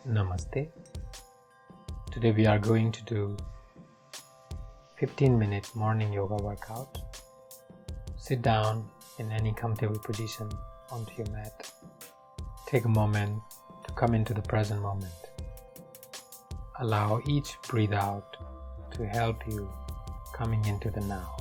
Namaste. Today we are going to do 15-minute morning yoga workout. Sit down in any comfortable position onto your mat. Take a moment to come into the present moment. Allow each breathe out to help you coming into the now.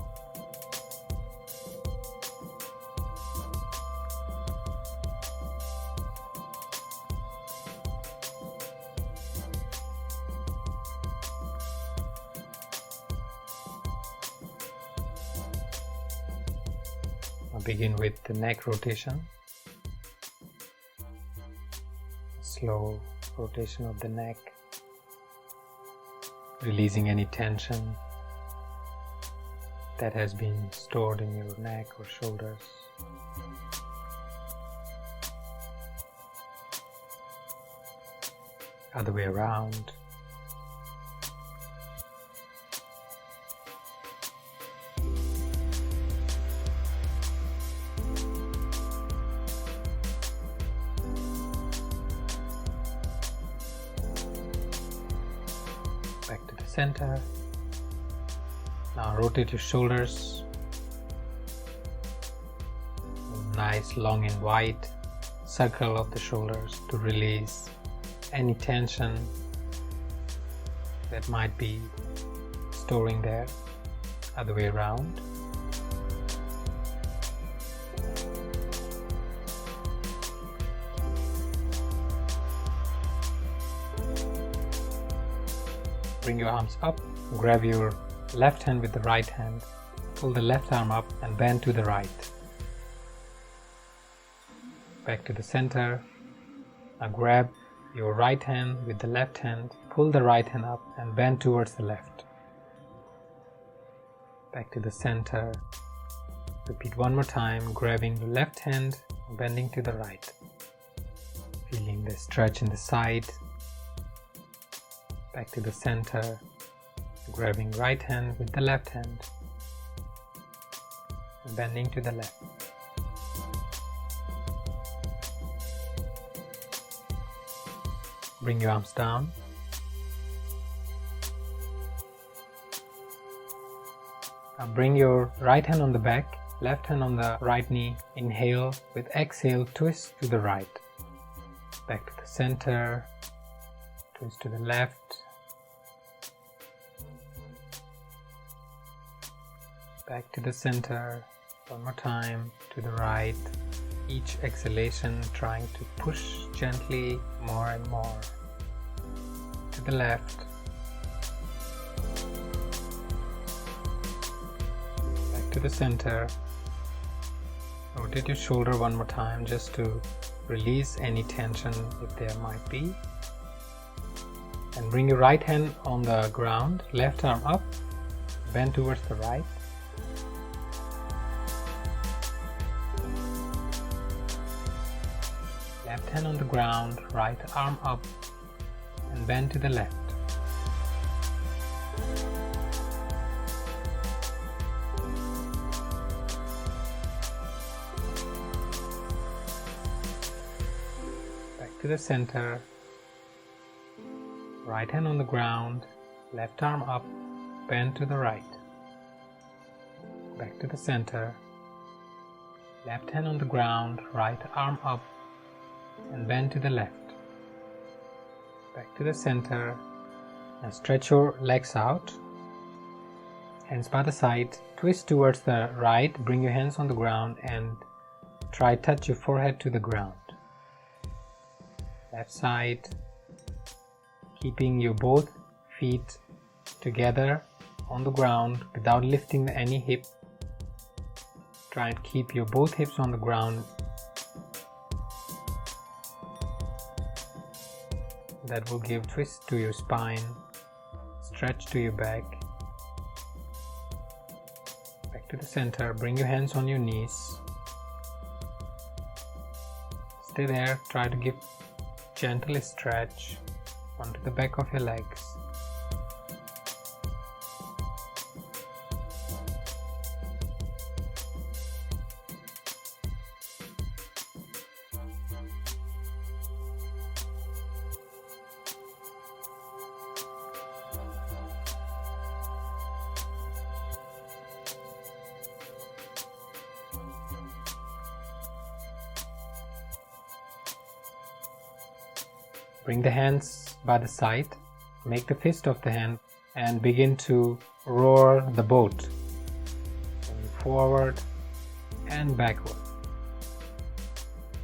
I'll begin with the neck rotation. Slow rotation of the neck, releasing any tension that has been stored in your neck or shoulders. Other way around. Back to the center. Now rotate your shoulders. A nice long and wide circle of the shoulders to release any tension that might be storing there. Other way around. Bring your arms up, grab your left hand with the right hand, pull the left arm up and bend to the right. Back to the center. Now grab your right hand with the left hand, pull the right hand up and bend towards the left. Back to the center. Repeat one more time, grabbing the left hand, bending to the right. Feeling the stretch in the side. Back to the center, grabbing right hand with the left hand, and bending to the left. Bring your arms down. Now bring your right hand on the back, left hand on the right knee. Inhale, with exhale, twist to the right. Back to the center, twist to the left. Back to the center, one more time, to the right. Each exhalation trying to push gently more and more. To the left. Back to the center. Rotate your shoulder one more time just to release any tension if there might be. And bring your right hand on the ground, left arm up, bend towards the right. Left hand on the ground, right arm up and bend to the left. Back to the center. Right hand on the ground, left arm up, bend to the right. Back to the center. Left hand on the ground, right arm up and bend to the left. Back to the center. Now stretch your legs out. Hands by the side. Twist towards the right. Bring your hands on the ground and try touch your forehead to the ground. Left side. Keeping your both feet together on the ground without lifting any hip. Try and keep your both hips on the ground. That will give twist to your spine, stretch to your back. Back to the center, bring your hands on your knees. Stay there, try to give gentle stretch onto the back of your legs. Bring the hands by the side, make the fist of the hand and begin to roar the boat. Going forward and backward.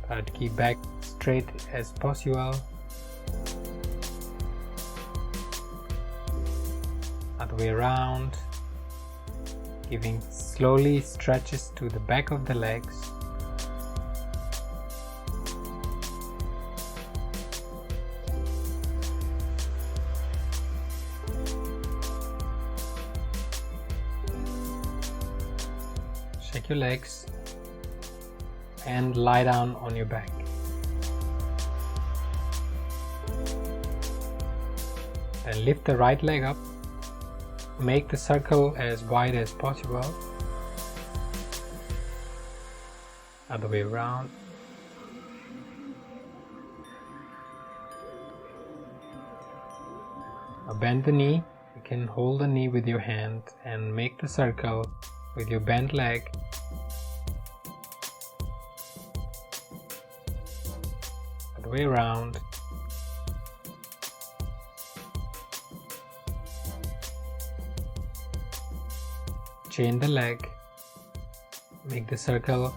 Try to keep back straight as possible. Other way around. Giving slowly stretches to the back of the legs. Shake your legs and lie down on your back. Then lift the right leg up. Make the circle as wide as possible. Other way around. Now bend the knee. You can hold the knee with your hand and make the circle with your bent leg. Other way around. Chain the leg, make the circle,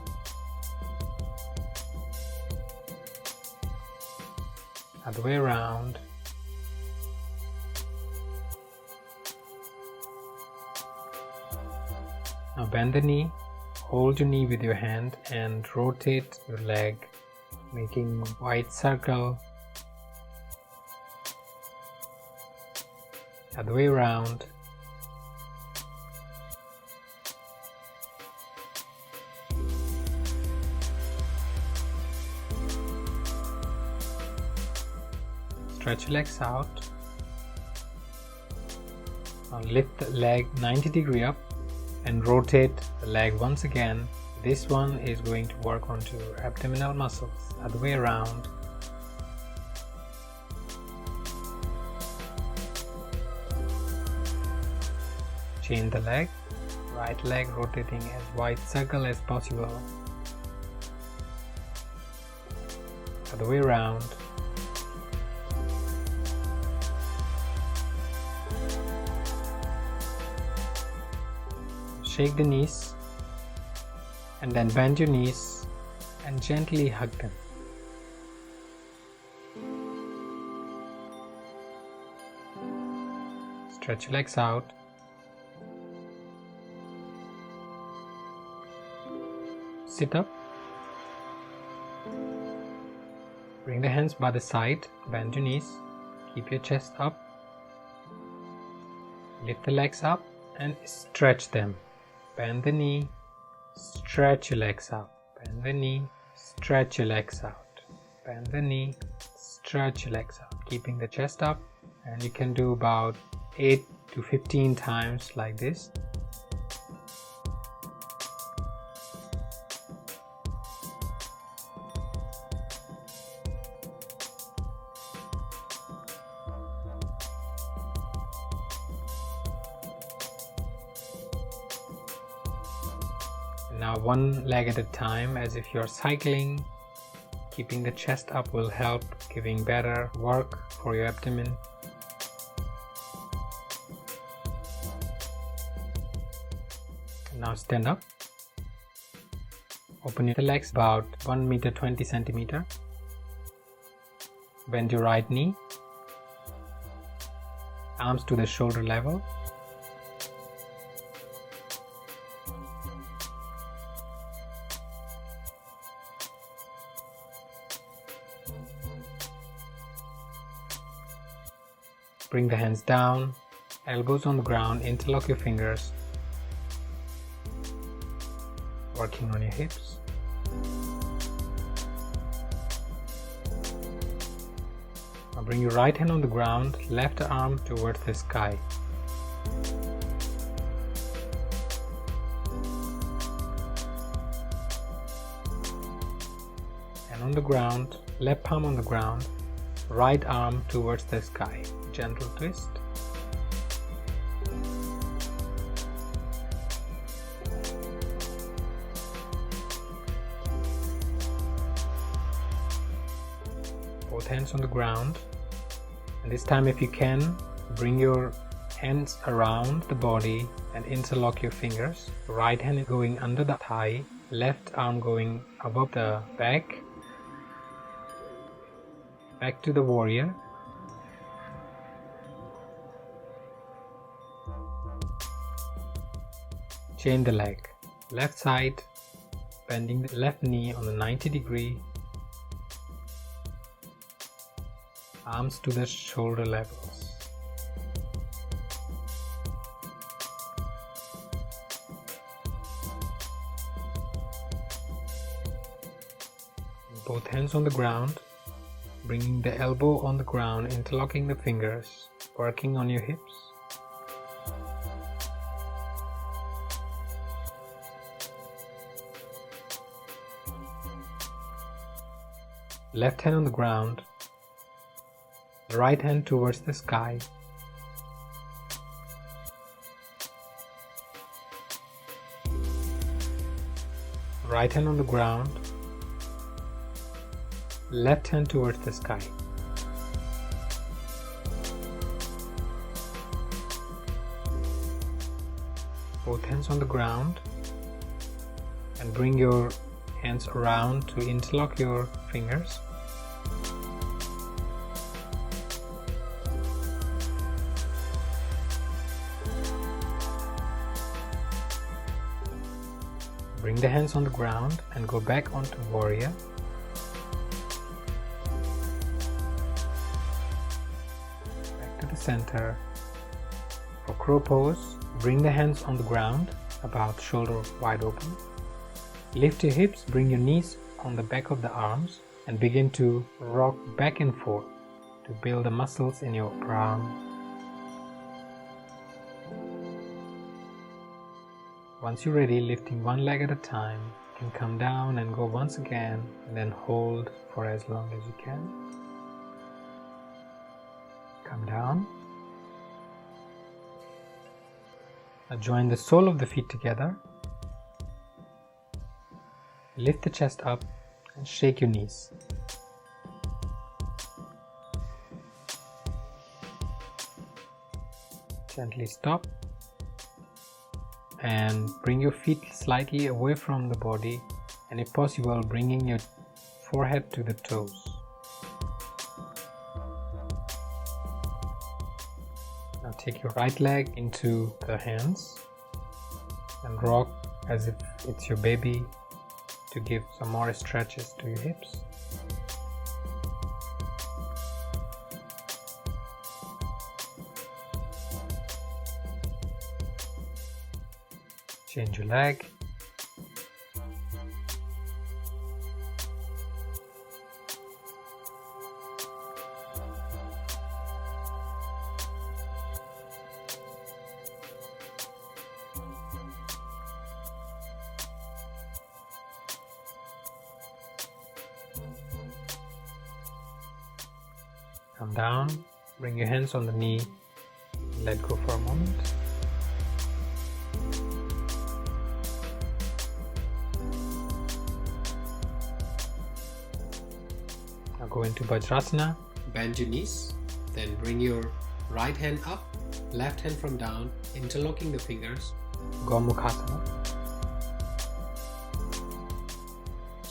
other way around, now bend the knee, hold your knee with your hand and rotate your leg, making a wide circle, other way around. Stretch your legs out. Now lift the leg 90 degrees up and rotate the leg once again. This one is going to work onto your abdominal muscles. Other way around. Chain the leg. Right leg rotating as wide circle as possible. Other way around. Shake the knees and then bend your knees and gently hug them. Stretch your legs out. Sit up. Bring the hands by the side, bend your knees, keep your chest up. Lift the legs up and stretch them. Bend the knee, stretch your legs out. Bend the knee, stretch your legs out. Bend the knee, stretch your legs out. Keeping the chest up, and you can do about 8 to 15 times like this. Now one leg at a time, as if you're cycling. Keeping the chest up will help, giving better work for your abdomen. Now stand up. Open your legs about 1 meter 20 centimeter. Bend your right knee. Arms to the shoulder level. Bring the hands down, elbows on the ground, interlock your fingers, working on your hips. Now bring your right hand on the ground, left arm towards the sky. And on the ground, left palm on the ground, right arm towards the sky. Gentle twist. Both hands on the ground. And this time, if you can, bring your hands around the body and interlock your fingers. Right hand is going under the thigh, left arm going above the back. Back to the warrior. Chain the leg. Left side, bending the left knee on the 90 degree. Arms to the shoulder levels. Both hands on the ground, bringing the elbow on the ground, interlocking the fingers, working on your hips. Left hand on the ground, right hand towards the sky. Right hand on the ground, left hand towards the sky. Both hands on the ground, and bring your hands around to interlock your fingers. Bring the hands on the ground and go back onto warrior. Back to the center. For crow pose, bring the hands on the ground, about shoulder wide open. Lift your hips, bring your knees on the back of the arms and begin to rock back and forth to build the muscles in your upper arm. Once you're ready, lifting one leg at a time, you can come down and go once again and then hold for as long as you can. Come down. Now join the sole of the feet together. Lift the chest up and shake your knees. Gently stop and bring your feet slightly away from the body, and if possible, bringing your forehead to the toes. Now take your right leg into the hands and rock as if it's your baby to give some more stretches to your hips. Change your leg. Come down, bring your hands on the knee, let go for a moment. Now go into Vajrasana, bend your knees, then bring your right hand up, left hand from down, interlocking the fingers, Gomukhasana.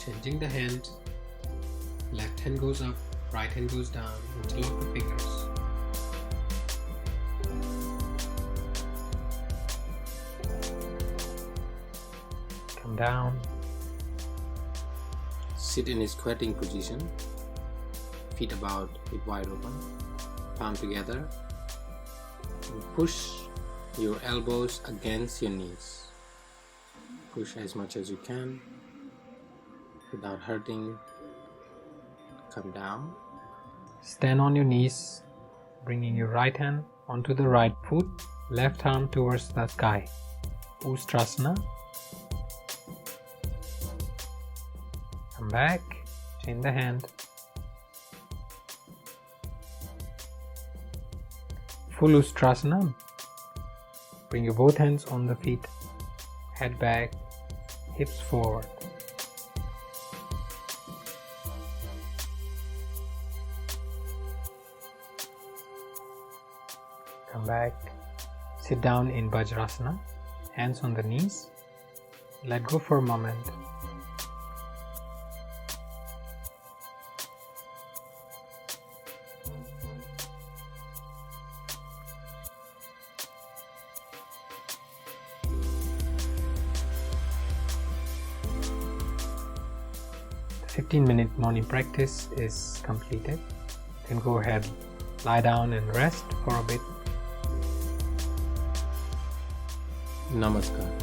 Changing the hand, left hand goes up, right hand goes down, interlock the fingers. Come down. Sit in a squatting position, feet about hip wide open, palm together, and push your elbows against your knees. Push as much as you can without hurting. Come down. Stand on your knees, bringing your right hand onto the right foot, left arm towards the sky. Ustrasana. Come back, chain the hand. Full Ustrasana. Bring your both hands on the feet, head back, hips forward. Come back. Sit down in Vajrasana, hands on the knees. Let go for a moment. The 15-minute morning practice is completed. Then go ahead, lie down and rest for a bit. नमस्कार.